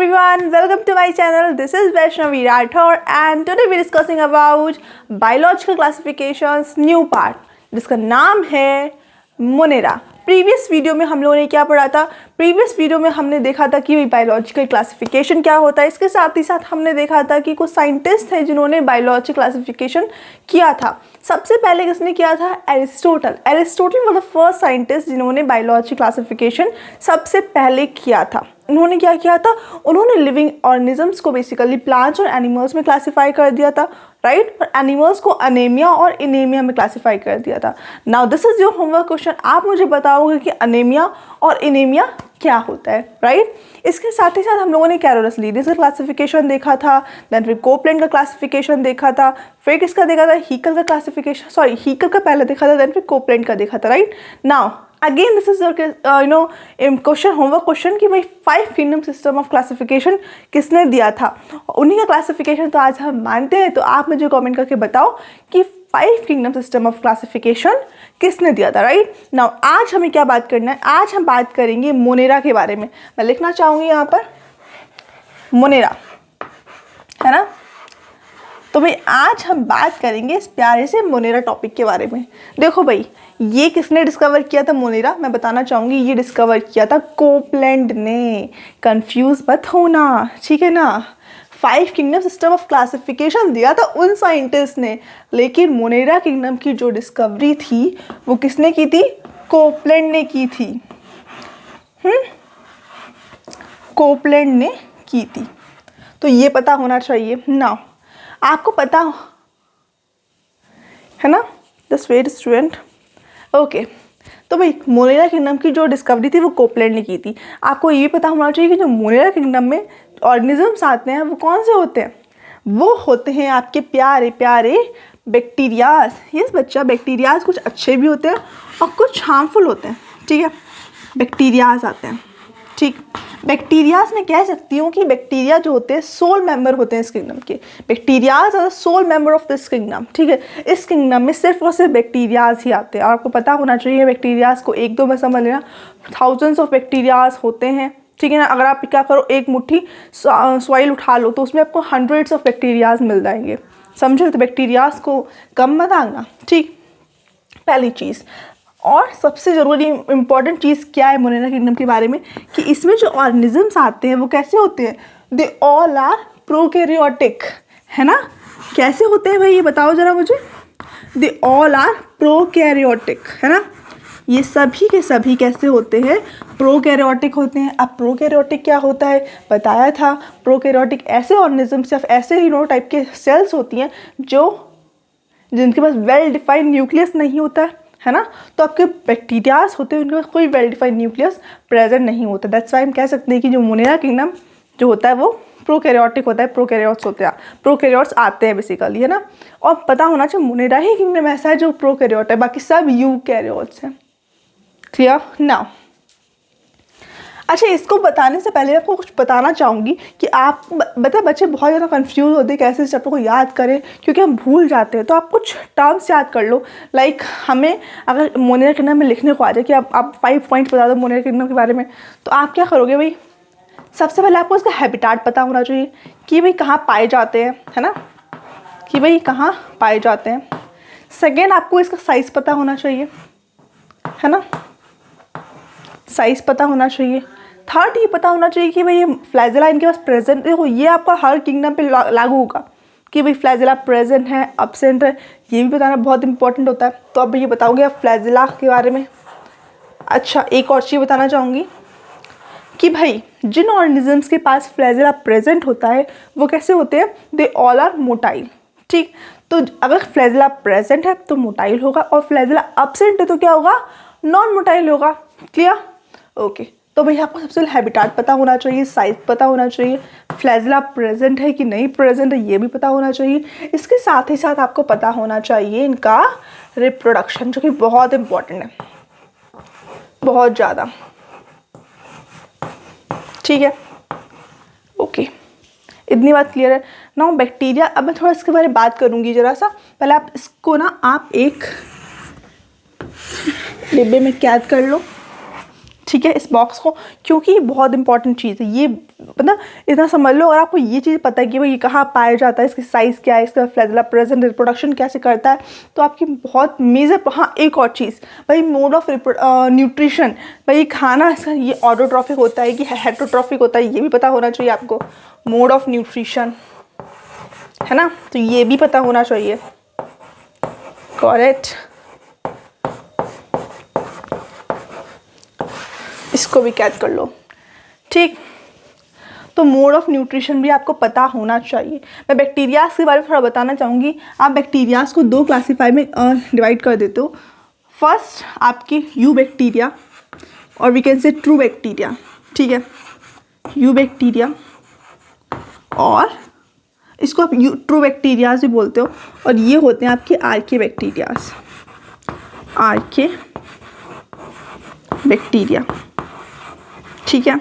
everyone, welcome to my channel. This is Vaishnavi Rathore and today we are discussing about biological classifications new part जिसका नाम है Monera. Previous video में हम लोगों ने क्या पढ़ा था? प्रीवियस वीडियो में हमने देखा था कि बायोलॉजिकल क्लासिफिकेशन क्या होता है। इसके साथ ही साथ हमने देखा था कि कुछ साइंटिस्ट हैं जिन्होंने बायोलॉजिकल क्लासिफिकेशन किया था। सबसे पहले किसने किया था? Aristotle. Aristotle was the first scientist जिन्होंने बायोलॉजिकल क्लासिफिकेशन सबसे पहले किया था। उन्होंने क्या किया था? उन्होंने लिविंग ऑर्गेनिजम्स को बेसिकली प्लांट्स और एनिमल्स में क्लासीफाई कर दिया था, राइट। और एनिमल्स को अनेमिया और इनेमिया में क्लासीफाई कर दिया था। Now this is your homework question. आप मुझे बताओगे कि अनेमिया और इनेमिया क्या होता है, राइट। इसके साथ ही साथ हम लोगों ने कैरोलस लीनियस का क्लासिफिकेशन देखा था, देन फिर कोपलैंड का क्लासिफिकेशन देखा था, फिर किसका देखा था? हीकल का क्लासिफिकेशन, सॉरी हीकल का पहले देखा था, देन फिर कोपलैंड का देखा था, right. Now again this is question, homework question कि भाई 5 किंगडम सिस्टम ऑफ क्लासिफिकेशन किसने दिया था? उन्हीं का क्लासिफिकेशन तो आज हम मानते हैं। तो आप मुझे कमेंट करके बताओ कि 5 किंगडम सिस्टम ऑफ क्लासिफिकेशन किसने दिया था, राइट। नाउ आज हमें क्या बात करना है? आज हम बात करेंगे मोनेरा के बारे में। मैं लिखना चाहूँगी यहाँ पर मोनेरा, है ना। तो भाई आज हम बात करेंगे इस प्यारे से मोनेरा टॉपिक के बारे में। देखो भाई, ये किसने डिस्कवर किया था मोनेरा? मैं बताना चाहूँगी ये डिस्कवर किया था कोपलैंड ने। कंफ्यूज मत होना, ठीक है ना। 5 किंगडम सिस्टम ऑफ क्लासिफिकेशन दिया था उन साइंटिस्ट ने, लेकिन मोनेरा किंगडम की जो डिस्कवरी थी वो किसने की थी? कोपलैंड ने की थी। कोपलैंड ने की थी। तो ये पता होना चाहिए ना, आपको पता है ना। Just wait student, okay. तो भाई मोनेरा किंगडम की जो डिस्कवरी थी वो कोपलैंड ने की थी। आपको ये भी पता होना चाहिए कि जो मोनेरा किंगडम में ऑर्गेनिजम्स आते हैं वो कौन से होते हैं? वो होते हैं आपके प्यारे प्यारे बैक्टीरियाज। यस बच्चा, बैक्टीरियाज कुछ अच्छे भी होते हैं और कुछ हार्मफुल होते हैं, ठीक है। बैक्टीरियाज आते हैं, ठीक। बैक्टीरियाज मैं कह सकती हूँ कि बैक्टीरिया जो होते हैं सोल मेंबर होते हैं इस किंगडम के। Bacterias are sole member of this kingdom, ठीक है। इस किंगडम में सिर्फ और सिर्फ बैक्टीरियाज ही आते हैं। और आपको पता होना चाहिए बैक्टीरियाज को एक दो में समझ लेना, थाउजेंड्स ऑफ बैक्टीरियाज होते हैं, ठीक है ना। अगर आप क्या करो, एक मुट्ठी सॉइल उठा लो तो उसमें आपको हंड्रेड्स ऑफ बैक्टीरियाज मिल जाएंगे, समझो। तो बैक्टीरियाज को कम मत आना, ठीक। पहली चीज़। और सबसे ज़रूरी इम्पॉर्टेंट चीज़ क्या है मोनेरा किंगडम के बारे में कि इसमें जो ऑर्गेनिजम्स आते हैं वो कैसे होते हैं? दे ऑल आर प्रोकैरियोटिक, है ना। कैसे होते हैं भाई ये बताओ ज़रा मुझे। दे ऑल आर प्रोकैरियोटिक, है ना। ये सभी के सभी कैसे होते हैं? प्रोकैरियोटिक होते हैं। अब प्रोकैरियोटिक क्या होता है बताया था। प्रोकैरियोटिक ऐसे ऑर्गेनिजम्स या ऐसे टाइप के सेल्स होती हैं जिनके पास वेल डिफाइंड न्यूक्लियस नहीं होता है ना। तो आपके बैक्टीरियाज होते हैं उनके पास कोई वेल डिफाइंड न्यूक्लियस प्रेजेंट नहीं होता। दैट्स वाई हम कह सकते हैं कि जो मोनेरा किंगडम जो होता है वो प्रोकैरियोटिक होता है। प्रोकैरियोट्स होते हैं, प्रोकैरियोट्स आते हैं बेसिकली, है ना। और पता होना चाहिए मोनेरा ही किंगडम ऐसा है जो प्रोकैरियोट है, बाकी सब यूकैरियोट्स हैं। Clear now. अच्छा, इसको बताने से पहले आपको कुछ बताना चाहूँगी कि आप बच्चे बहुत ज़्यादा कंफ्यूज होते हैं कैसे इस चैप्टर को याद करें, क्योंकि हम भूल जाते हैं। तो आप कुछ टर्म्स याद कर लो। लाइक हमें अगर मोनेरा किंगडम में लिखने को आ जाए कि आप 5 पॉइंट्स बता दो मोनेरा किंगडम के बारे में, तो आप क्या करोगे भाई? सबसे पहले आपको इसका हैबिटाट पता होना चाहिए कि भाई कहाँ पाए जाते हैं, है ना, कि भाई कहाँ पाए जाते हैं। सेकेंड, आपको इसका साइज़ पता होना चाहिए, है ना, साइज़ पता होना चाहिए। थर्ड, ये पता होना चाहिए कि भाई ये फ्लैजेला इनके पास प्रेजेंट। देखो ये आपका हर किंगडम पे लागू होगा कि भाई फ्लैजेला प्रेजेंट है, अब्सेंट है, ये भी बताना बहुत इंपॉर्टेंट होता है। तो अब ये बताओगे आप फ्लैजेला के बारे में। अच्छा, एक और चीज़ बताना चाहूँगी कि भाई जिन ऑर्गेनिजम्स के पास फ्लैजेला प्रेजेंट होता है वो कैसे होते हैं? दे ऑल आर मोटाइल, ठीक। तो अगर फ्लैजेला प्रेजेंट है तो मोटाइल होगा, और फ्लैजेला अब्सेंट है तो क्या होगा? नॉन मोटाइल होगा। क्लियर? ओके। तो भाई आपको सबसे पहले हैबिटाट पता होना चाहिए, साइज पता होना चाहिए, फ्लैजेला प्रेजेंट है कि नहीं प्रेजेंट है ये भी पता होना चाहिए। इसके साथ ही साथ आपको पता होना चाहिए इनका रिप्रोडक्शन, जो कि बहुत इम्पॉर्टेंट है, बहुत ज़्यादा, ठीक है। ओके, इतनी बात क्लियर है ना। बैक्टीरिया, अब मैं थोड़ा इसके बारे में बात करूँगी ज़रा सा। पहले आप इसको ना आप एक डिब्बे में कैद कर लो, ठीक है, इस बॉक्स को, क्योंकि ये बहुत इंपॉर्टेंट चीज़ है। ये मतलब इतना समझ लो, अगर आपको ये चीज़ पता है कि भाई ये कहाँ पाया जाता है, इसकी साइज़ क्या है, इसका फ्लैजेला प्रेजेंट रिप्रोडक्शन कैसे करता है, तो आपकी बहुत मेजर। हाँ, एक और चीज़ भाई, मोड ऑफ न्यूट्रिशन, भाई खाना इसका ये ऑटोट्रॉफिक होता है कि हेटरोट्रॉफिक होता है, ये भी पता होना चाहिए आपको। मोड ऑफ न्यूट्रिशन है ना, तो ये भी पता होना चाहिए। करेक्ट, इसको भी कैद कर लो। ठीक, तो मोड ऑफ न्यूट्रिशन भी आपको पता होना चाहिए। मैं बैक्टीरियाज के बारे में थोड़ा बताना चाहूँगी। आप बैक्टीरियाज को दो क्लासीफाई में डिवाइड कर देते हो। फर्स्ट आपकी यू बैक्टीरिया और we can say true bacteria. ठीक है, यू बैक्टीरिया, और इसको आप ट्रू बैक्टीरियाज भी बोलते हो, और ये होते हैं आपके आर्के बैक्टीरियाज। आर्के बैक्टीरिया, ठीक है,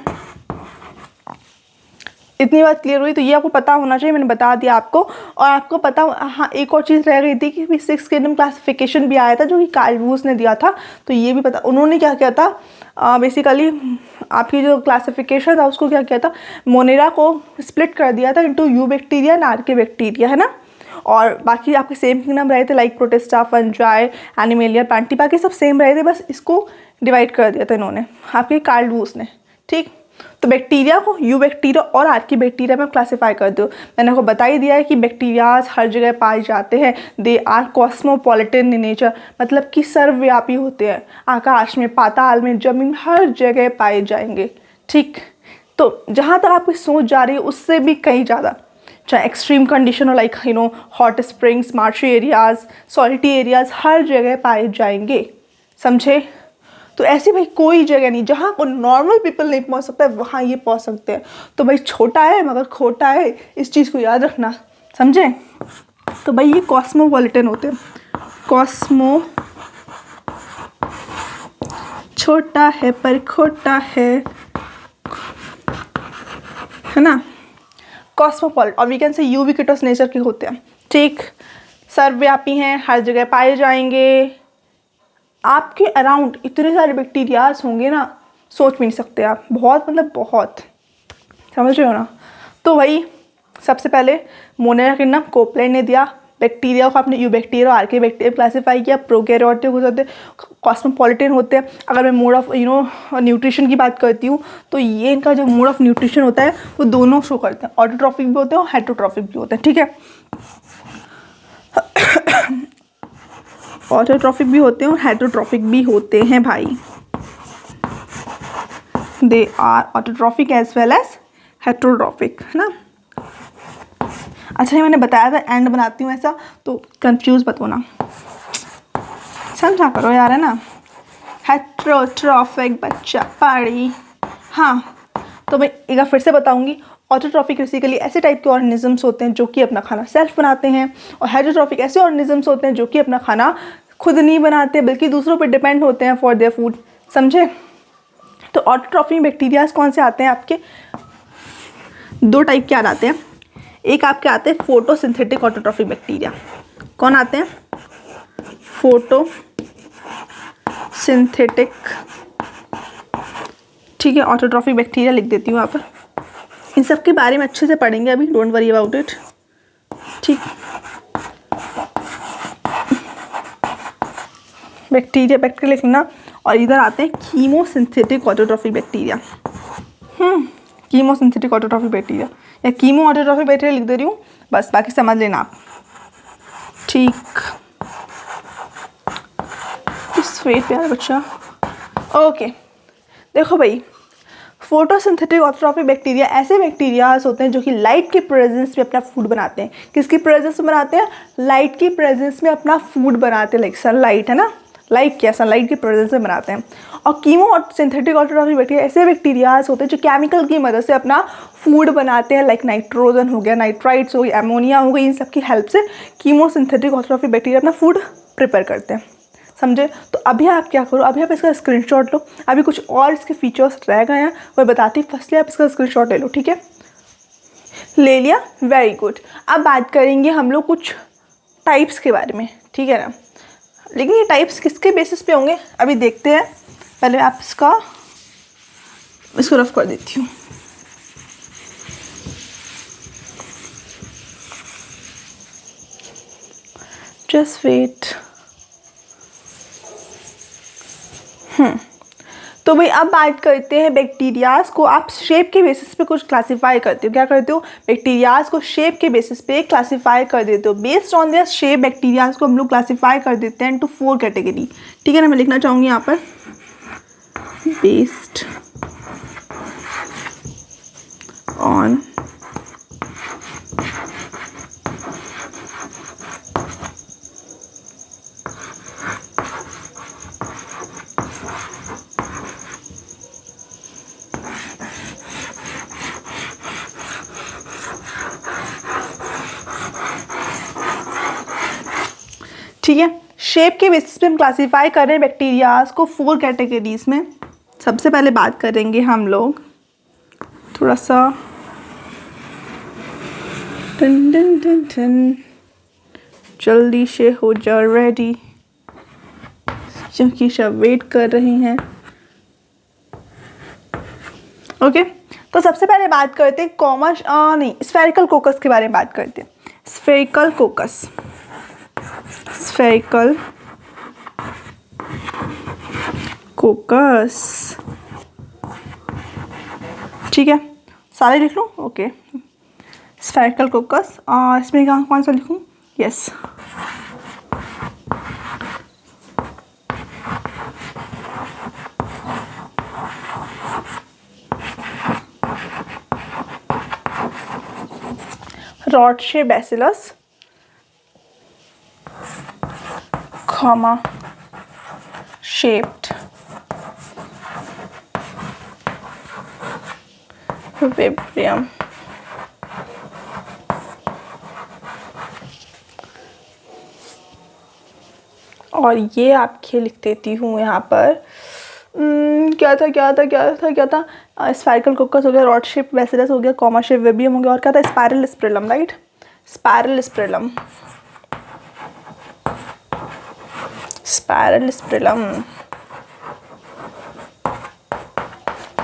इतनी बात क्लियर हुई। तो ये आपको पता होना चाहिए, मैंने बता दिया आपको। और आपको पता, हाँ एक और चीज़ रह गई थी कि 6 किंगडम क्लासिफिकेशन भी आया था जो कि कार्ल वूस ने दिया था। तो ये भी पता, उन्होंने क्या किया था, बेसिकली आपकी जो क्लासिफिकेशन था उसको क्या किया था, मोनेरा को स्प्लिट कर दिया था into eubacteria and archaebacteria, है ना। और बाकी आपके सेम किंगडम रहे थे, like protista, fungi, animalia, plantae, बाकी सब सेम रहे थे, बस इसको डिवाइड कर दिया था इन्होंने, आपके कार्ल वूस ने। ठीक, तो बैक्टीरिया को यू बैक्टीरिया और आर्की बैक्टीरिया में क्लासीफाई कर दो। मैंने आपको बता ही दिया है कि बैक्टीरियाज हर जगह पाए जाते हैं। They are cosmopolitan in nature, मतलब कि सर्वव्यापी होते हैं। आकाश में, पाताल में, जमीन, हर जगह पाए जाएंगे। ठीक, तो जहाँ तक आपकी सोच जा रही है उससे भी कहीं ज़्यादा, चाहे एक्सट्रीम कंडीशन हो, like hot springs, marshy areas, salty areas, हर जगह पाए जाएंगे। समझे। तो ऐसी भाई कोई जगह नहीं जहाँ को नॉर्मल पीपल नहीं पहुँच सकता है, वहाँ ये पहुँच सकते हैं। तो भाई छोटा है मगर खोटा है, इस चीज़ को याद रखना, समझे। तो भाई ये कॉस्मोपॉलिटन होते हैं। कॉस्मो, छोटा है पर खोटा है ना, कॉस्मोपॉलिट। और we can say ubiquitous nature के होते हैं। ठीक, सर्वव्यापी हैं, हर जगह पाए जाएंगे। आपके अराउंड इतने सारे बैक्टीरियाज होंगे ना, सोच भी नहीं सकते आप, बहुत मतलब बहुत, समझ रहे हो ना। तो वही सबसे पहले मोनेरा किंगडम कोपलैंड ने दिया। बैक्टीरिया को आपने यू बैक्टीरिया और आर्के बैक्टीरिया क्लासीफाई किया। प्रोकैरियोटिक हो जाते हैं, कॉस्मोपॉलिटन होते हैं। अगर मैं मोड ऑफ न्यूट्रिशन की बात करती हूँ तो ये इनका जो मोड ऑफ न्यूट्रिशन होता है वो दोनों शो करते हैं, ऑटोट्रॉफिक भी होते हैं और हेटरोट्रॉफिक भी होते हैं। ठीक है, ऑटोट्रॉफिक भी होते हैं और हेटरोट्रॉफिक भी होते हैं भाई। They are autotrophic as well as heterotrophic, है ना। अच्छा, ये मैंने बताया था एंड बनाती हूँ ऐसा, तो कंफ्यूज मत होना, समझा करो यार, है ना। हेटरोट्रॉफिक बच्चा पढ़ी। हाँ, तो मैं एक बार फिर से बताऊँगी। ऑटोट्रॉफिक बेसिकली ऐसे टाइप के ऑर्गेनिजम्स होते हैं जो कि अपना खाना सेल्फ बनाते हैं, और हेटरोट्रॉफिक ऐसे ऑर्गेनिजम्स होते हैं जो कि अपना खाना खुद नहीं बनाते बल्कि दूसरों पर डिपेंड होते हैं फॉर देयर फूड। समझे। तो ऑटोट्रॉफिक बैक्टीरियाज कौन से आते हैं आपके, दो टाइप के आते हैं। एक आपके आते हैं फोटोसिंथेटिक ऑटोट्रॉफिक बैक्टीरिया। कौन आते हैं, फोटोसिंथेटिक, ठीक है, ऑटोट्रॉफिक बैक्टीरिया लिख देती हूँ यहाँ पर। इन सब के बारे में अच्छे से पढ़ेंगे अभी, डोंट वरी अबाउट इट। ठीक, बैक्टीरिया लिख लेना। और इधर आते हैं chemosynthetic autotrophic bacteria. Chemosynthetic autotrophic bacteria या कीमो ऑटोट्रॉफिक बैक्टीरिया लिख दे रही हूँ, बस बाकी समझ लेना आप। ठीक, स्वेट प्यारा बच्चा। ओके, देखो भाई, फोटोसिंथेटिक ऑटोट्रॉफिक बैक्टीरिया ऐसे बैक्टीरियाज होते हैं जो कि लाइट के प्रेजेंस में अपना फूड बनाते हैं। किसकी प्रेजेंस में बनाते हैं, लाइट की प्रेजेंस में अपना फूड बनाते हैं, लाइक सनलाइट, है ना। लाइट क्या, सनलाइट की प्रेजेंस में बनाते हैं। और कीमो और सिंथेटिक ऑटोट्रॉफिक बैक्टीरिया ऐसे बैक्टीरियाज होते हैं जो केमिकल की मदद से अपना फूड बनाते हैं, लाइक नाइट्रोजन हो गया, नाइट्राइट्स हो गई, एमोनिया हो गई, इन सब की हेल्प से कीमो सिंथेटिक ऑटोट्रॉफिक बैक्टीरिया अपना फूड प्रिपेयर करते हैं। समझे। तो अभी आप क्या करो, अभी आप इसका स्क्रीनशॉट लो। अभी कुछ और इसके फीचर्स रह गए हैं वो बताती, फर्स्टली आप इसका स्क्रीनशॉट ले लो। ठीक है, ले लिया, वेरी गुड। अब बात करेंगे हम लोग कुछ टाइप्स के बारे में, ठीक है ना। लेकिन ये टाइप्स किसके बेसिस पे होंगे अभी देखते हैं। पहले आप इसका इसको रफ कर देती हूँ। Just wait. तो भाई अब बात करते हैं बैक्टीरियाज को आप शेप के बेसिस पे कुछ क्लासिफाई करते हो। क्या करते हो? बैक्टीरियाज को शेप के बेसिस पे क्लासिफाई कर देते हो। Based on their shape bacterias को हम लोग क्लासिफाई कर देते हैं इनटू 4 कैटेगरी। ठीक है ना, मैं लिखना चाहूँगी यहाँ पर बेस्ड ऑन ठीक है, शेप के बेसिस पे हम क्लासीफाई कर रहे हैं बैक्टीरियाज को 4 कैटेगरीज में। सबसे पहले बात करेंगे हम लोग थोड़ा सा टन टन टन टन, जल्दी से हो जा रेडी क्योंकि सब वेट कर रहे हैं। ओके, तो सबसे पहले बात करते हैं स्फेरिकल कोकस के बारे में बात करते हैं। स्फेरिकल कोकस, स्फेरिकल कोकस, ठीक है, सारे लिख लूँ? Okay, spherical कोकस। इसमें कौन सा लिखूँ? Yes, rod shape bacillus, comma shaped vibrium, और ये आपके लिख देती हूँ यहाँ पर क्या था स्पाइरल कोकस हो गया, रॉड शेप बैसिलस हो गया, कॉमा शेप विब्रियम हो गया, और क्या था? Spiral spirillum, right? Spiral spirillum, spiral spirillum.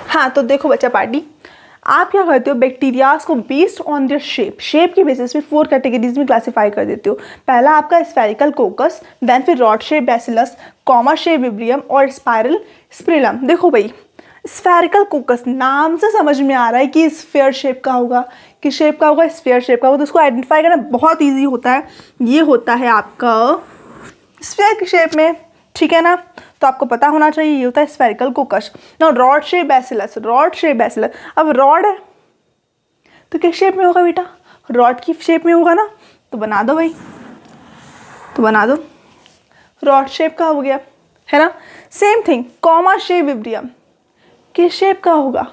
हाँ, तो देखो बच्चा पार्टी, आप क्या करते हो? बैक्टीरियाज को बेस्ड ऑन देयर शेप के बेसिस पे 4 कैटेगरीज में क्लासिफाई कर देते हो। पहला आपका स्फेरिकल कोकस, देन फिर rod shape bacillus, comma shape विब्रियम और स्पाइरल स्प्रिलम। देखो भाई, स्फेरिकल कोकस नाम से समझ में आ रहा है कि स्फेयर शेप का होगा, कि शेप का होगा, स्फेयर शेप का होगा, तो उसको आइडेंटिफाई करना बहुत ईजी होता है। ये होता है आपका स्फेयर की शेप में, ठीक है ना, तो आपको पता होना चाहिए ये होता है स्फेरिकल कोकस। ना rod shape bacillus, rod shape bacillus, अब रॉड है तो किस शेप में होगा बेटा? रॉड की शेप में होगा ना, तो बना दो भाई, तो बना दो, रॉड शेप का हो गया, है ना। सेम थिंग कॉमा शेप विब्रियम, किस शेप का होगा?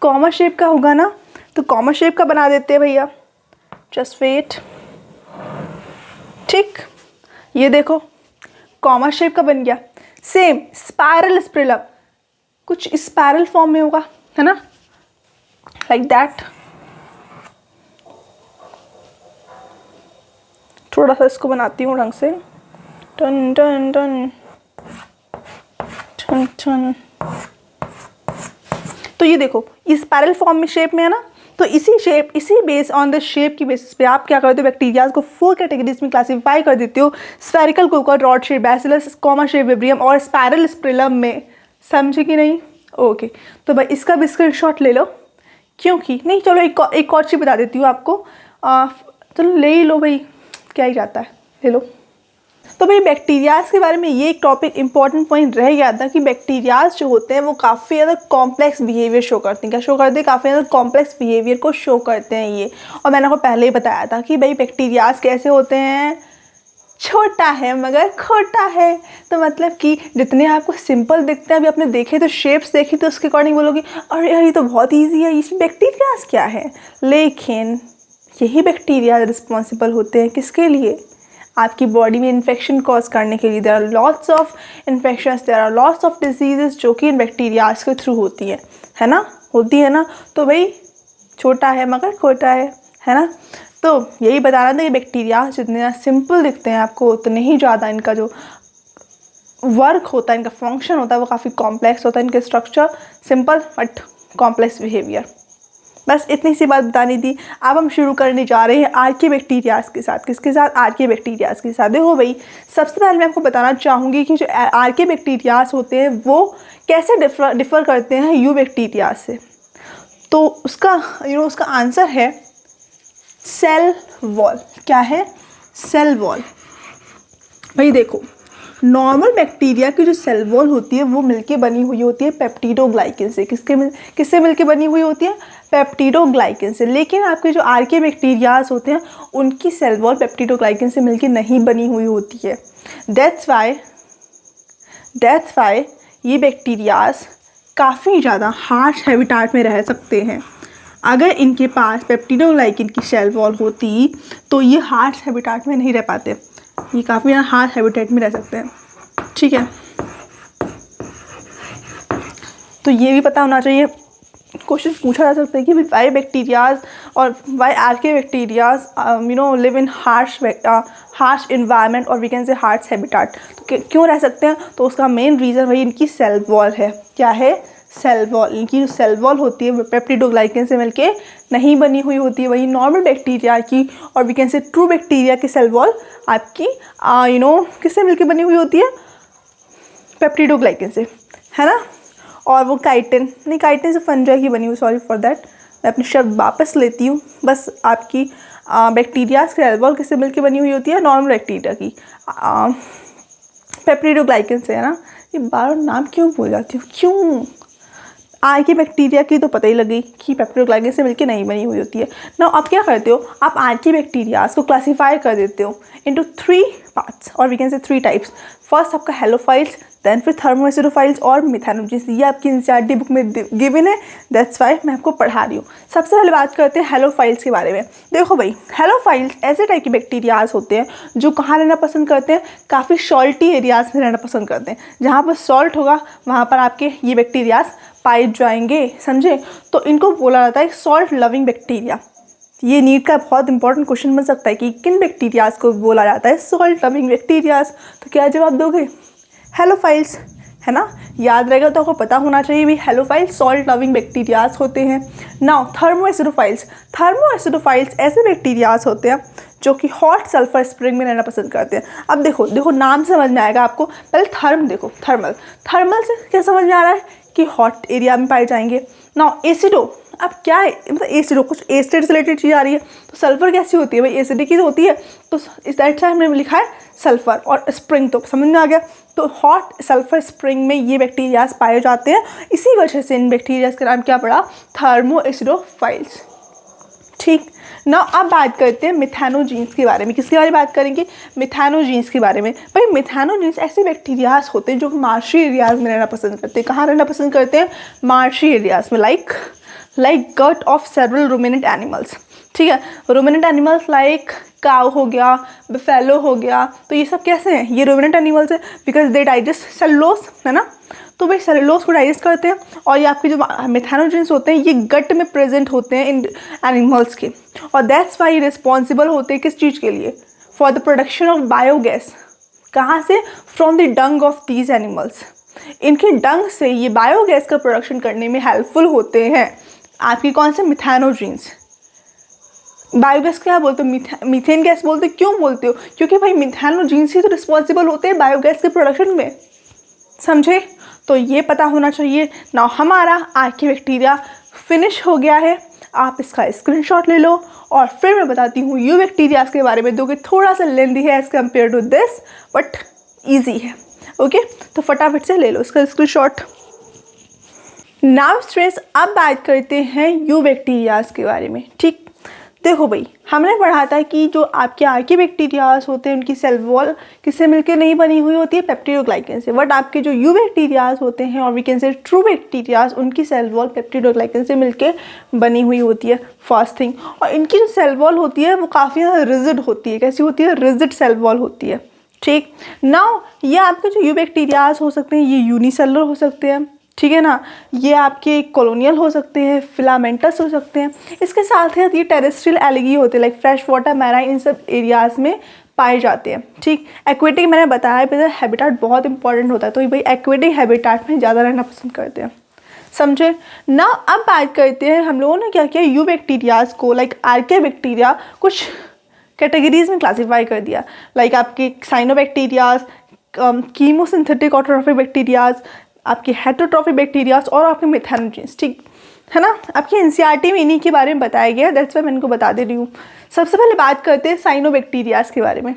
कॉमा शेप का होगा ना, तो कॉमा शेप का बना देते हैं भैया, जस्ट वेट। ठीक, ये देखो कॉमा शेप का बन गया। सेम स्पाइरल स्प्रिलम, कुछ स्पाइरल फॉर्म में होगा, है ना, लाइक दैट। थोड़ा सा इसको बनाती हूँ ढंग से, टन टन टन टन टन। तो ये देखो स्पाइरल फॉर्म में शेप में है ना, तो इसी बेस ऑन द शेप की बेसिस पे आप क्या करते हो? बैक्टीरियाज को 4 कैटेगरीज में क्लासिफाई कर देते हो। Spherical कोकस, rod shape bacillus, comma shape विब्रियम और स्पाइरल स्प्रिलम में। समझे कि नहीं? ओके, तो भाई इसका भी स्क्रीनशॉट ले लो, क्योंकि नहीं, चलो एक और चीज़ बता देती हूँ आपको। चलो ले ही लो भाई, क्या ही जाता है, ले लो। तो भाई बैक्टीरियाज के बारे में ये एक टॉपिक इंपॉर्टेंट पॉइंट रह गया था कि बैक्टीरियाज जो होते हैं वो काफ़ी ज़्यादा कॉम्प्लेक्स बिहेवियर शो करते हैं। क्या शो करते हैं? काफ़ी ज़्यादा कॉम्प्लेक्स बिहेवियर को शो करते हैं ये। और मैंने आपको पहले ही बताया था कि भाई बैक्टीरियाज कैसे होते हैं, छोटा है मगर खोटा है। तो मतलब कि जितने आपको सिंपल दिखते हैं, अभी आपने देखे तो शेप्स देखी तो उसके अकॉर्डिंग बोलोगे अरे यार ये तो बहुत ईजी है, इसमें बैक्टीरियाज क्या है। लेकिन यही बैक्टीरिया रिस्पॉन्सिबल होते हैं किसके लिए? आपकी बॉडी में इन्फेक्शन कॉज करने के लिए। There are lots of infections, there are lots of diseases जो कि इन बैक्टीरियाज के थ्रू होती है ना, होती है ना। तो भाई छोटा है मगर खोटा है ना। तो यही बताना था कि बैक्टीरिया जितने सिंपल दिखते हैं आपको, उतने ही ज़्यादा इनका जो वर्क होता है, इनका फंक्शन होता है वो काफ़ी कॉम्प्लेक्स होता है। इनके structure simple but complex behaviour. बस इतनी सी बात बतानी थी। अब हम शुरू करने जा रहे हैं आर्कियोबैक्टीरियाज के साथ। किसके साथ? आर्कियोबैक्टीरियाज के साथ। देखो भाई, सबसे पहले मैं आपको बताना चाहूँगी कि जो आर्कियोबैक्टीरियाज होते हैं वो कैसे डिफ़र करते हैं यूबैक्टीरियाज से। तो उसका उसका आंसर है सेल वॉल। क्या है? Cell wall. भाई देखो, नॉर्मल बैक्टीरिया की जो सेल वॉल होती है वो मिलके बनी हुई होती है पेप्टिडोग्लाइकिन से। किससे मिलके बनी हुई होती है? पेप्टिडोग्लाइकिन से। लेकिन आपके जो आर्कियोबैक्टीरियाज होते हैं उनकी सेल वॉल पेप्टिडोग्लाइकिन से मिलके नहीं बनी हुई होती है। दैट्स वाई ये बैक्टीरियाज काफ़ी ज़्यादा हार्श हैबिटाट में रह सकते हैं। अगर इनके पास पेप्टिडोग्लाइकिन की सेल वॉल होती तो ये हार्श हैबिटाट में नहीं रह पाते, ये काफ़ी ज़्यादा हार्श हैबिटेट में रह सकते हैं। ठीक है, तो ये भी पता होना चाहिए। क्वेश्चन पूछा जा सकता है कि वाई बैक्टीरियाज और why archaebacterias live in harsh environment और we can say harsh habitat. तो क्यों रह सकते हैं? तो उसका मेन रीज़न वही इनकी सेल वॉल है। क्या है? Cell wall. इनकी जो सेल वॉल होती है वो पेप्टिडोग्लाइकिन से मिलके नहीं बनी हुई होती है। वही नॉर्मल बैक्टीरिया की और we can say true bacteria की सेल वॉल आपकी किससे मिलके बनी हुई होती है? पेप्टिडोग्लाइकिन से, है ना। और वो काइटिन से फंजाई की बनी हुई, सॉरी फॉर दैट, मैं अपने शब्द वापस लेती हूँ। बस आपकी बैक्टीरियाज की सेल वॉल किससे मिलके बनी हुई होती है? नॉर्मल बैक्टीरिया की पेप्टिडोग्लाइकिन से, है ना। ये बार नाम क्यों भूल जाती हूँ, क्यों? आर्कियोबैक्टीरिया की तो पता ही लगी कि पेप्टिडोग्लाइकिन से मिलके नहीं बनी हुई होती है ना। आप क्या करते हो? आप आर्कियोबैक्टीरियाज को क्लासीफाई कर देते हो इनटू 3 पार्ट्स और we can say 3 types. First आपका हेलोफाइल्स, देन फिर थर्मोएसिडोफाइल्स और मिथेनोजेंस। ये आपकी एनसीईआरटी बुक में गिवन है, दैट्स वाई मैं आपको पढ़ा रही हूँ। सबसे पहले बात करते हैं हेलोफाइल्स के बारे में। देखो भाई, हेलोफाइल्स ऐसे टाइप के बैक्टीरियाज होते हैं जो कहाँ रहना पसंद करते हैं? काफ़ी सॉल्टी एरियाज में रहना पसंद करते हैं। जहाँ पर सॉल्ट होगा वहाँ पर आपके ये बैक्टीरियाज पाए जाएंगे, समझे। तो इनको बोला जाता है सॉल्ट लविंग बैक्टीरिया। ये नीट का बहुत इंपॉर्टेंट क्वेश्चन बन सकता है कि किन बैक्टीरियाज को बोला जाता है सॉल्ट लविंग बैक्टीरियाज। तो क्या जवाब दोगे? हेलोफाइल्स, है ना। याद रहेगा तो आपको पता होना चाहिए भी हेलोफाइल्स सॉल्ट लविंग बैक्टीरियाज होते हैं। नाउ थर्मोएसिडोफाइल्स ऐसे बैक्टीरियाज होते हैं जो कि हॉट सल्फर स्प्रिंग में रहना पसंद करते हैं। अब देखो नाम समझ में आएगा आपको। पहले देखो थर्मल से क्या समझ में आ रहा है कि हॉट एरिया में पाए जाएंगे। नाउ एसिडो, अब क्या है? मतलब एसिडो कुछ एसिड से रिलेटेड चीज़ आ रही है। तो सल्फर कैसी होती है भाई? एसिडिक ही तो होती है। तो इस दैट साइड में लिखा है सल्फर, और स्प्रिंग तो समझ में आ गया। तो हॉट सल्फर स्प्रिंग में ये बैक्टीरियाज पाए जाते हैं। इसी वजह से इन बैक्टीरियाज का नाम क्या पड़ा? थर्मोएसिडोफाइल्स। ठीक ना। अब बात करते हैं मिथेनोजीन्स के बारे में। किसके बारे में बात करेंगे? मिथेनोजीन्स के बारे में। भाई मिथेनोजीन्स ऐसे बैक्टीरियाज होते हैं जो मार्शी एरियाज में रहना पसंद करते हैं। कहाँ रहना पसंद करते हैं? मार्शी एरियाज में, like gut of several ruminant animals. ठीक है, रूमिनेंट एनिमल्स लाइक काउ हो गया, बफेलो हो गया। तो ये सब कैसे हैं? ये रूमिनेंट एनिमल्स है बिकॉज दे डाइजेस्ट सेलुलोज, है ना। तो भाई सेलुलोज को डाइजेस्ट करते हैं। और ये आपके जो मिथेनोजेंस होते हैं ये गट में प्रेजेंट होते हैं इन एनिमल्स के। और दैट्स वाई रिस्पॉन्सिबल होते हैं किस चीज़ के लिए? For the production of biogas. कहाँ से? From the Dang of these animals. इनके डंग से ये बायोगैस का प्रोडक्शन करने में हेल्पफुल होते हैं आपकी कौन से? मिथेनोजीन्स। बायोगैस क्या बोलते हो? मीथेन गैस बोलते हो। क्यों बोलते हो? क्योंकि भाई मिथेनोजीन्स ही तो रिस्पॉन्सिबल होते हैं बायोगैस के प्रोडक्शन में, समझे। तो ये पता होना चाहिए। नाउ हमारा आर्कियोबैक्टीरिया फिनिश हो गया है। आप इसका स्क्रीनशॉट ले लो और फिर मैं बताती हूँ यूबैक्टीरियाज के बारे में, जो कि थोड़ा सा लेंदी है as compare to this, but easy है। ओके, तो फटाफट से ले लो इसका स्क्रीनशॉट। नाउ स्ट्रेस, अब बात करते हैं यूबैक्टीरियाज के बारे में। ठीक, देखो भाई, हमने पढ़ा था कि जो आपके आर्कियोबैक्टीरियाज होते हैं उनकी सेल वॉल किससे मिलकर नहीं बनी हुई होती है? पेप्टिडोग्लाइकन से। बट आपके जो यूबैक्टीरियाज होते हैं और we can say true bacterias, उनकी सेल वॉल पेप्टिडोग्लाइकन से मिलकर बनी हुई होती है, फर्स्ट थिंग। और इनकी जो सेल वॉल होती है वो काफ़ी ज़्यादा रिजिड होती है। कैसी होती है? रिजिड सेल वॉल होती है। ठीक, नाउ ये आपके जो यूबैक्टीरियाज हो सकते हैं ये यूनिसेलुलर हो सकते हैं, ठीक है ना। ये आपके कॉलोनियल हो सकते हैं, फिलामेंटस हो सकते हैं। इसके साथ साथ ये टेरेस्ट्रियल एलगी होते हैं, लाइक फ्रेश वाटर, मैराइन, इन सब एरियाज़ में पाए जाते हैं। ठीक, एक्वेटिक मैंने बताया है, हैबिटाट बहुत इंपॉर्टेंट होता है। तो भाई एक्वेटिक हैबिटाट में ज़्यादा रहना पसंद करते हैं, समझे ना। अब बात करते हैं हम लोगों ने क्या किया, यू बैक्टीरियाज को लाइक आर्के बैक्टीरिया कुछ कैटेगरीज में क्लासीफाई कर दिया, लाइक आपके साइनोबैक्टीरियाज, कीमोसिंथेटिक ऑटोट्रॉफिक बैक्टीरियाज, आपके हेटरोट्रॉफिक बैक्टीरियाज और आपके मेथैनोजेंस, ठीक है ना। आपकी एनसीईआरटी में इन्हीं के बारे में बताया गया, दैट्स वाई मैं इनको बता दे रही हूँ। सबसे पहले बात करते हैं साइनोबैक्टीरियाज के बारे में।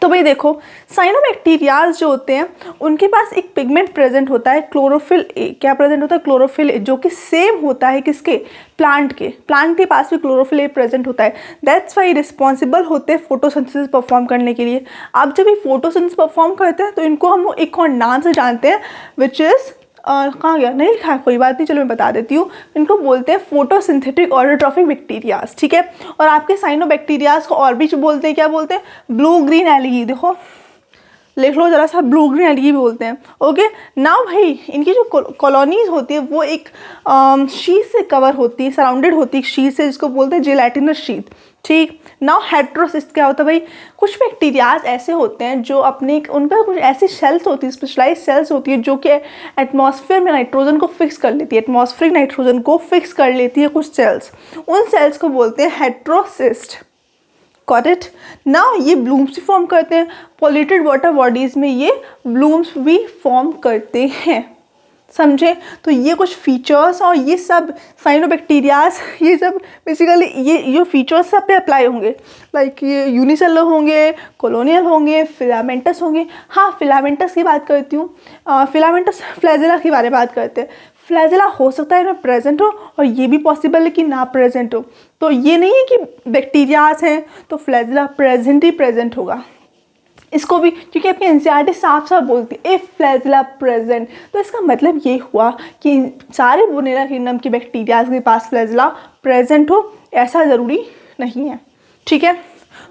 तो भाई देखो, साइनोबैक्टीरियाज जो होते हैं उनके पास एक पिगमेंट प्रेजेंट होता है, क्लोरोफिल ए। क्या प्रेजेंट होता है? क्लोरोफिल ए, जो कि सेम होता है किसके? प्लांट के पास भी क्लोरोफिल ए प्रेजेंट होता है। दैट्स वाई रिस्पॉन्सिबल होते हैं फोटोसिंथेसिस परफॉर्म करने के लिए। अब जब ये फोटोसिंथेसिस परफॉर्म करते हैं तो इनको हम लोग एक और नाम से जानते हैं, विच इज़ कहाँ गया, नहीं लिखा है, कोई बात नहीं, चलो मैं बता देती हूँ। इनको बोलते हैं फोटोसिंथेटिक ऑटोट्रॉफिक बैक्टीरियाज, ठीक है। और आपके साइनोबैक्टीरियाज को और भी बोलते हैं, क्या बोलते हैं? Blue green algae. देखो लिख लो जरा सा, ब्लू ग्रीन एल्गी भी बोलते हैं। ओके, नाउ भाई इनकी जो कॉलोनीज होती है वो एक शीट से कवर होती है, सराउंडेड होती है शीट से, जिसको बोलते हैं जेलेटिनस शीट, ठीक। नाउ हेट्रोसिस्ट क्या होता है भाई? कुछ बैक्टीरियाज ऐसे होते हैं जो अपने उन पर कुछ ऐसी सेल्स होती है, स्पेशलाइज सेल्स होती है, जो कि एटमॉस्फेयर में नाइट्रोजन को फिक्स कर लेती है, एटमॉस्फेरिक नाइट्रोजन को फिक्स कर लेती है कुछ सेल्स। उन सेल्स को बोलते हैं हेट्रोसिस्ट। Got it? नाउ ये ब्लूम्स भी फॉर्म करते हैं, पॉल्यूटेड वाटर बॉडीज़ में ये ब्लूम्स भी फॉर्म करते हैं, समझे। तो ये कुछ फीचर्स और ये सब साइनोबैक्टीरियाज, ये सब बेसिकली ये जो फीचर्स सब पे अप्लाई होंगे, लाइक ये यूनिसेलुलर होंगे, कॉलोनियल होंगे, फिलामेंटस होंगे। हाँ, फिलामेंटस की बात करती हूँ, फिलामेंटस फ्लैजेला के बारे में बात करते हैं। फ्लैजेला हो सकता है ना प्रेजेंट हो, और ये भी पॉसिबल है कि ना प्रेजेंट हो। तो ये नहीं है कि बैक्टीरियाज हैं तो फ्लैजेला प्रेजेंट ही प्रेजेंट होगा, इसको भी, क्योंकि आपकी एनसीईआरटी साफ साफ बोलती है इफ फ्लैजेला प्रेजेंट। तो इसका मतलब ये हुआ कि सारे बुनेरा किंगडम के बैक्टीरियाज के पास फ्लैजेला प्रेजेंट हो, ऐसा ज़रूरी नहीं है, ठीक है।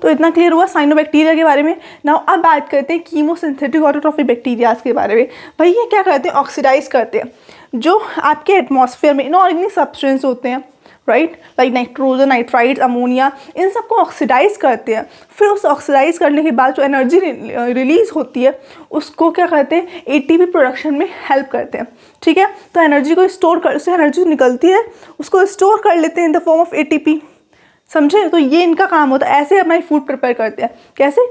तो इतना क्लियर हुआ साइनोबैक्टीरिया के बारे में। नाउ अब बात करते हैं कीमोसिंथेटिक ऑटोट्रॉफिक बैक्टीरियाज के बारे में। भाई ये क्या करते हैं? ऑक्सीडाइज करते हैं जो आपके एटमॉस्फेयर में इनऑर्गेनिक सब्सटेंस होते हैं, right, like nitrogen, nitrite, ammonia, इन सबको ऑक्सीडाइज करते हैं। फिर उस ऑक्सीडाइज करने के बाद जो एनर्जी रिलीज होती है उसको क्या करते हैं? एटीपी प्रोडक्शन में हेल्प करते हैं, ठीक है। तो एनर्जी को स्टोर कर, उससे एनर्जी निकलती है उसको स्टोर कर लेते हैं in the form of ATP, समझे। तो ये इनका काम होता है, ऐसे अपना फूड प्रिपेयर करते हैं। कैसे?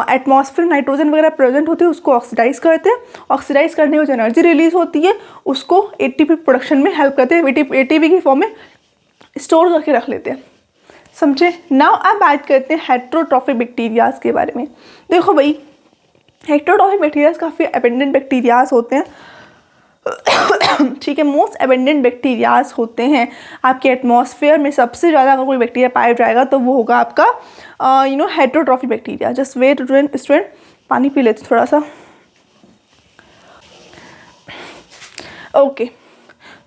एटमॉस्फेयर नाइट्रोजन वगैरह प्रेजेंट होती है, उसको ऑक्सीडाइज करते हैं, ऑक्सीडाइज करने में जो एनर्जी रिलीज होती है उसको एटीपी प्रोडक्शन में हेल्प करते हैं, एटीपी की फॉर्म में स्टोर करके रख लेते हैं, समझे। नाउ अब बात करते हैं हेटरोट्रॉफिक बैक्टीरियाज के बारे में। देखो भाई, हेटरोट्रॉफिक बैक्टीरियाज काफ़ी अबेंडेंट बैक्टीरियाज होते हैं, ठीक है। मोस्ट अबेंडेंट बैक्टीरियाज होते हैं आपके एटमॉस्फेयर में। सबसे ज़्यादा अगर कोई बैक्टीरिया पाया जाएगा तो वो होगा आपका heterotrophic bacteria. Just wait student, पानी पी लेते थोड़ा सा। ओके,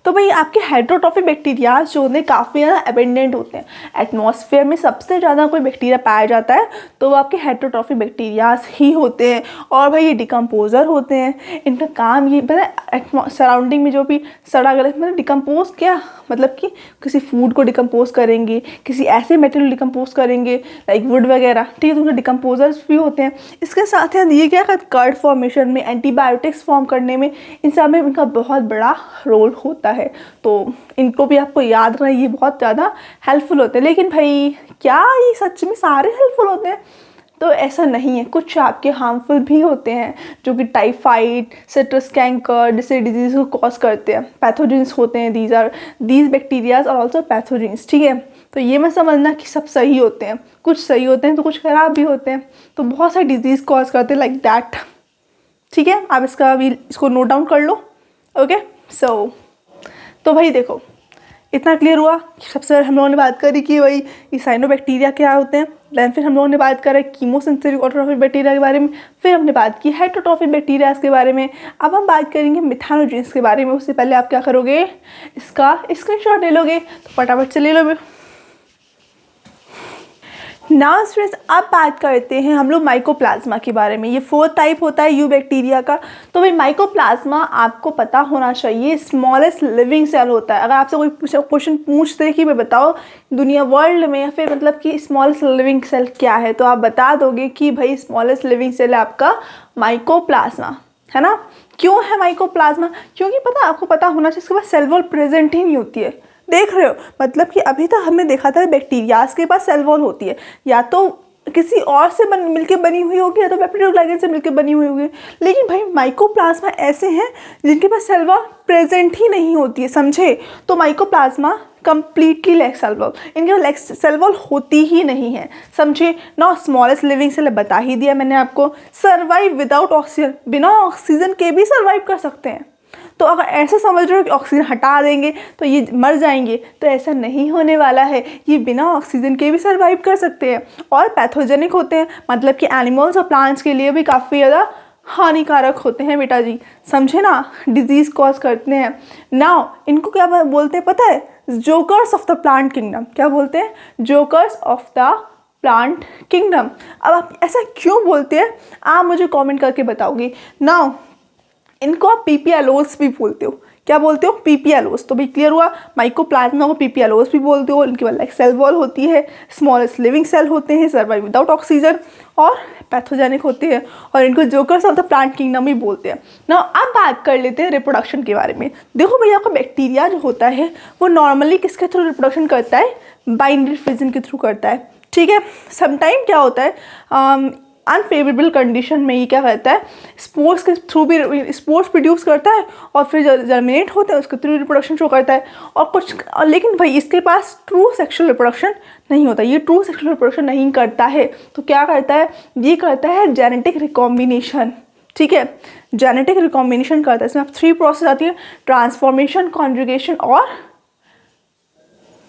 तो भाई आपके हेटरोट्रॉफिक बैक्टीरियाज जो होते हैं काफ़ी ज़्यादा अबेंडेंट होते हैं। एटमॉस्फेयर में सबसे ज़्यादा कोई बैक्टीरिया पाया जाता है तो वो आपके हेटरोट्रॉफिक बैक्टीरियाज ही होते हैं। और भाई ये डिकम्पोजर होते हैं, इनका काम ये पता है, सराउंडिंग में जो भी सड़ा गला, मतलब डिकम्पोज क्या मतलब कि किसी फूड को डिकम्पोज करेंगे, किसी ऐसे मेटेरियल डिकम्पोज करेंगे लाइक वुड वगैरह, ठीक है। तो उनके डिकम्पोजर्स भी होते हैं। इसके साथ साथ ये क्या करते हैं? कर्ड फॉर्मेशन में, एंटीबायोटिक्स फॉर्म करने में, इन सब में इनका बहुत बड़ा रोल होता है। तो इनको भी आपको याद रखना, ये बहुत ज़्यादा हेल्पफुल होते हैं। लेकिन भाई क्या ये सच में सारे हेल्पफुल होते हैं? तो ऐसा नहीं है, कुछ आपके हार्मफुल भी होते हैं जो कि टाइफाइड, सिट्रस कैंकर जैसे डिजीज़ को कॉज करते हैं। पैथोजेंस होते हैं, दीज बैक्टीरियाज और ऑल्सो पैथोजेंस, ठीक है। तो ये मत समझना कि सब सही होते हैं, कुछ सही होते हैं तो कुछ ख़राब भी होते हैं। तो बहुत सारी डिजीज़ कॉज करते हैं लाइक दैट, ठीक है। आप इसको नोट डाउन कर लो। ओके, तो भाई देखो, इतना क्लियर हुआ। सबसे पहले हम लोगों ने बात करी कि भाई ये साइनोबैक्टीरिया क्या होते हैं, देन फिर हम लोगों ने बात करा कीमोसिंथेटिक ऑटोट्रॉफिक बैक्टीरिया के बारे में, फिर हमने बात की हेटरोट्रॉफिक बैक्टीरिया के बारे में। अब हम बात करेंगे मेथैनोजेंस के बारे में। उससे पहले आप क्या करोगे? इसका स्क्रीनशॉट ले लोगे, तो फटाफट से ले लो। नाउ स्टूडेंट्स, अब बात करते हैं हम लोग माइकोप्लाज्मा के बारे में। ये 4th टाइप होता है यू बैक्टीरिया का। तो भाई माइकोप्लाज्मा आपको पता होना चाहिए स्मॉलेस्ट लिविंग सेल होता है। अगर आपसे कोई क्वेश्चन पूछते कि मैं बताओ दुनिया वर्ल्ड में या फिर मतलब कि स्मॉलेस्ट लिविंग सेल क्या है, तो आप बता दोगे कि भाई स्मॉलेस्ट लिविंग सेल है आपका माइकोप्लाज्मा, है ना। क्यों है माइकोप्लाज्मा? क्योंकि पता, आपको पता होना चाहिए इसके पास सेल वॉल प्रेजेंट ही नहीं होती है। देख रहे हो, मतलब कि अभी तक हमने देखा था बैक्टीरियाज के पास सेल वॉल होती है, या तो किसी और से मिलके बनी हुई होगी या तो पेप्टिडोग्लाइकन से मिलके बनी हुई होगी। लेकिन भाई माइकोप्लाज्मा ऐसे हैं जिनके पास सेल वॉल प्रेजेंट ही नहीं होती है, समझे? तो mycoplasma completely lack cell wall, इनके पास सेल वॉल होती ही नहीं है, समझे? नॉ स्मॉलेस्ट लिविंग सेल, बता ही दिया मैंने आपको। सर्वाइव विदाउट ऑक्सीजन, बिना ऑक्सीजन के भी सर्वाइव कर सकते हैं। तो अगर ऐसा समझ रहे हो कि ऑक्सीजन हटा देंगे तो ये मर जाएंगे, तो ऐसा नहीं होने वाला है। ये बिना ऑक्सीजन के भी सर्वाइव कर सकते हैं और पैथोजेनिक होते हैं, मतलब कि एनिमल्स और प्लांट्स के लिए भी काफ़ी ज़्यादा हानिकारक होते हैं बेटा जी, समझे ना? डिजीज़ कॉज करते हैं। नाउ इनको क्या बोलते हैं पता है? Jokers of the plant kingdom. क्या बोलते हैं? Jokers of the plant kingdom. अब आप ऐसा क्यों बोलते हैं, आप मुझे कमेंट करके बताओगे। नाउ इनको आप पीपीएलोस भी बोलते हो। क्या बोलते हो? पीपीएलोस। तो भाई क्लियर हुआ, माइकोप्लाज्मा को पीपीएलोस भी बोलते हो। इनके पास लाइक सेल वॉल होती है, स्मॉलेस्ट लिविंग सेल होते हैं, सर्वाइव विदाउट ऑक्सीजन और पैथोजेनिक होते हैं, और इनको jokers of the plant kingdom भी बोलते हैं ना। अब बात कर लेते हैं रिप्रोडक्शन के बारे में। देखो भैया, आपका बैक्टीरिया जो होता है वो नॉर्मली किसके थ्रू रिप्रोडक्शन करता है? बाइंडरी फिजन के थ्रू करता है, ठीक है? समटाइम क्या होता है, अनफेवरेबल कंडीशन में ये क्या करता है, स्पोर्स के थ्रू भी स्पोर्स प्रोड्यूस करता है और फिर जर्मिनेट होता है, उसके थ्रू रिप्रोडक्शन शो करता है और कुछ। लेकिन भाई इसके पास ट्रू सेक्सुअल रिप्रोडक्शन नहीं होता, ये ट्रू सेक्सुअल रिप्रोडक्शन नहीं करता है। तो क्या करता है? ये करता है जेनेटिक रिकॉम्बिनेशन, ठीक है? जेनेटिक रिकॉम्बिनेशन करता है। इसमें अब 3 प्रोसेस आती है, ट्रांसफॉर्मेशन, कॉन्जुगेशन और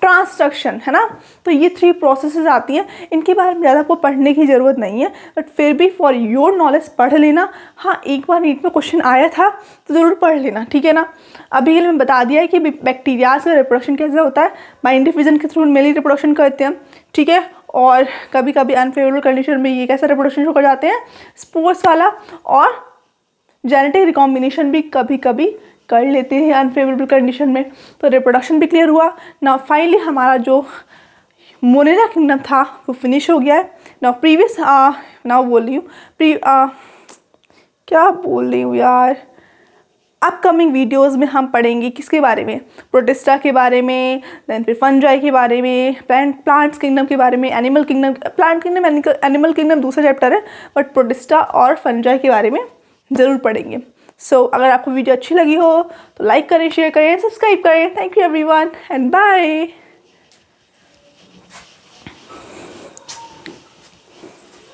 ट्रांसडक्शन, है ना? तो ये 3 प्रोसेसेस आती हैं। इनके बारे में ज़्यादा आपको पढ़ने की ज़रूरत नहीं है, बट फिर भी फॉर योर नॉलेज पढ़ लेना। हाँ, एक बार नीट में क्वेश्चन आया था तो ज़रूर पढ़ लेना, ठीक है ना? अभी मैंने बता दिया है कि बैक्टीरियाज का रिप्रोडक्शन कैसे होता है, बाइंडरी फिजन के थ्रू मेनली रिप्रोडक्शन करते हैं, ठीक है? और कभी कभी अनफेवरेबल कंडीशन में ये कैसा रिप्रोडक्शन शो कर जाते हैं, स्पोर्स वाला, और जेनेटिक रिकॉम्बिनेशन भी कभी कभी कर लेते हैं अनफेवरेबल कंडीशन में। तो रिप्रोडक्शन भी क्लियर हुआ ना। फाइनली हमारा जो मोनेरा किंगडम था वो फिनिश हो गया है ना। प्रीवियस नाउ बोल रही हूँ क्या बोल रही हूँ यार, अपकमिंग वीडियोस में हम पढ़ेंगे किसके बारे में, प्रोटिस्टा के बारे में, देन फिर फंजाई के बारे में, प्लांट्स किंगडम के बारे में, animal kingdom, plant kingdom animal kingdom दूसरा चैप्टर है, बट प्रोटिस्टा और फंजाई के बारे में ज़रूर पढ़ेंगे। सो अगर आपको वीडियो अच्छी लगी हो तो लाइक करें, शेयर करें, सब्सक्राइब करें। Thank you everyone and bye.